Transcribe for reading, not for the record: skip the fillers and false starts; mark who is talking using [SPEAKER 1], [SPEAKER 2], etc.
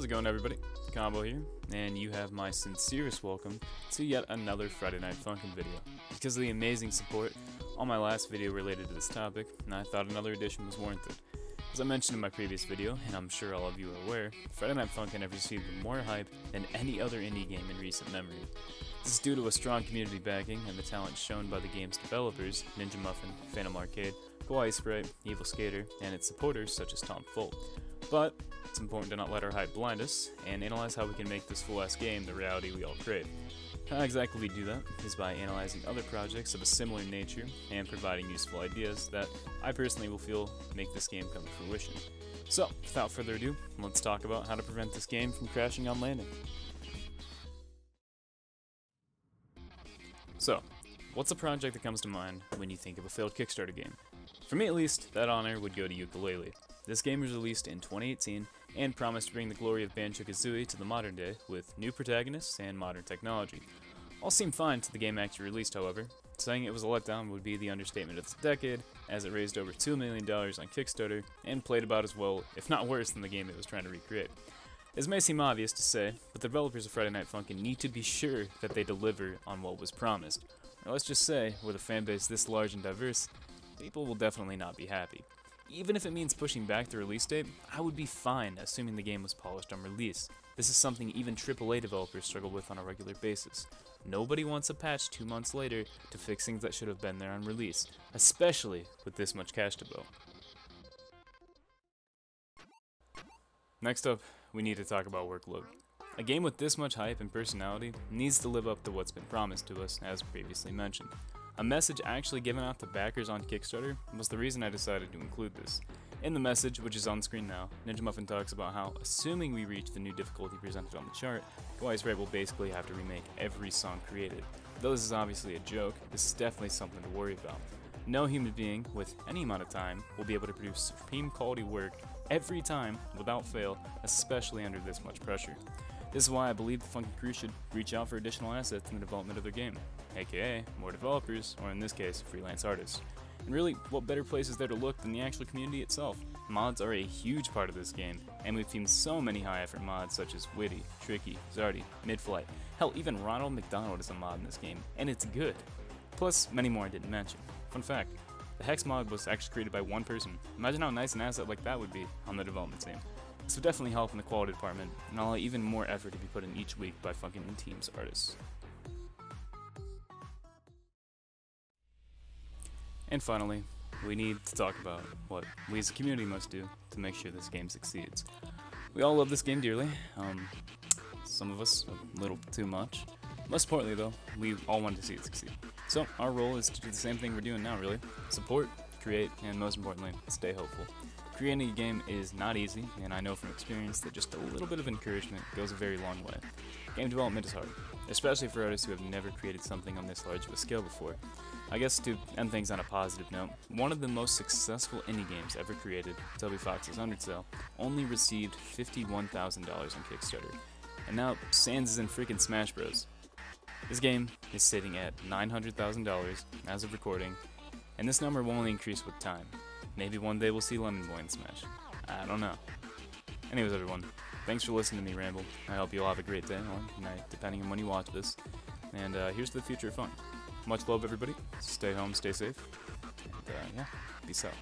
[SPEAKER 1] How's it going, everybody? Combo here, and you have my sincerest welcome to yet another Friday Night Funkin' video. Because of the amazing support on my last video related to this topic, and I thought another edition was warranted. As I mentioned in my previous video, and I'm sure all of you are aware, Friday Night Funkin' have received more hype than any other indie game in recent memory. This is due to a strong community backing and the talent shown by the game's developers, Ninja Muffin, Phantom Arcade, Kawaii Sprite, Evil Skater, and its supporters such as Tom Full. But it's important to not let our hype blind us, and analyze how we can make this full-ass game the reality we all crave. How exactly we do that is by analyzing other projects of a similar nature and providing useful ideas that I personally will feel make this game come to fruition. So, without further ado, let's talk about how to prevent this game from crashing on landing. So, what's a project that comes to mind when you think of a failed Kickstarter game? For me at least, that honor would go to Ukulele. This game was released in 2018 and promised to bring the glory of Banjo-Kazooie to the modern day with new protagonists and modern technology. All seemed fine until the game actually released, however. Saying it was a letdown would be the understatement of the decade, as it raised over $2 million on Kickstarter and played about as well, if not worse, than the game it was trying to recreate. This may seem obvious to say, but the developers of Friday Night Funkin' need to be sure that they deliver on what was promised. Or let's just say, with a fanbase this large and diverse, people will definitely not be happy. Even if it means pushing back the release date, I would be fine assuming the game was polished on release. This is something even AAA developers struggle with on a regular basis. Nobody wants a patch 2 months later to fix things that should have been there on release, especially with this much cash to blow. Next up, we need to talk about Workload. A game with this much hype and personality needs to live up to what's been promised to us, as previously mentioned. A message actually given out to backers on Kickstarter was the reason I decided to include this. In the message, which is on screen now, Ninja Muffin talks about how, assuming we reach the new difficulty presented on the chart, Kawaii Sprite will basically have to remake every song created. Though this is obviously a joke, this is definitely something to worry about. No human being, with any amount of time, will be able to produce supreme quality work every time, without fail, especially under this much pressure. This is why I believe the Funkin' crew should reach out for additional assets in the development of their game, aka more developers, or in this case, freelance artists. And really, what better place is there to look than the actual community itself? Mods are a huge part of this game, and we've seen so many high-effort mods such as Witty, Tricky, Zardy, Midflight. Hell, even Ronald McDonald is a mod in this game, and it's good. Plus, many more I didn't mention. Fun fact, the Hex mod was actually created by one person. Imagine how nice an asset like that would be on the development team. This would definitely help in the quality department, and allow even more effort to be put in each week by Funkin' and Team's artists. And finally, we need to talk about what we as a community must do to make sure this game succeeds. We all love this game dearly, some of us a little too much. Most importantly though, we all want to see it succeed. So our role is to do the same thing we're doing now really. Support, create, and most importantly, stay hopeful. Creating a game is not easy, and I know from experience that just a little bit of encouragement goes a very long way. Game development is hard, especially for artists who have never created something on this large of a scale before. I guess to end things on a positive note, one of the most successful indie games ever created, Toby Fox's Undertale, only received $51,000 on Kickstarter. And now Sans is in freaking Smash Bros. This game is sitting at $900,000 as of recording, and this number will only increase with time. Maybe one day we'll see Lemon Boy in Smash. I don't know. Anyways, everyone, thanks for listening to me ramble. I hope you all have a great day or night, depending on when you watch this. And here's to the future of fun. Much love, everybody. Stay home, stay safe. And yeah, peace out.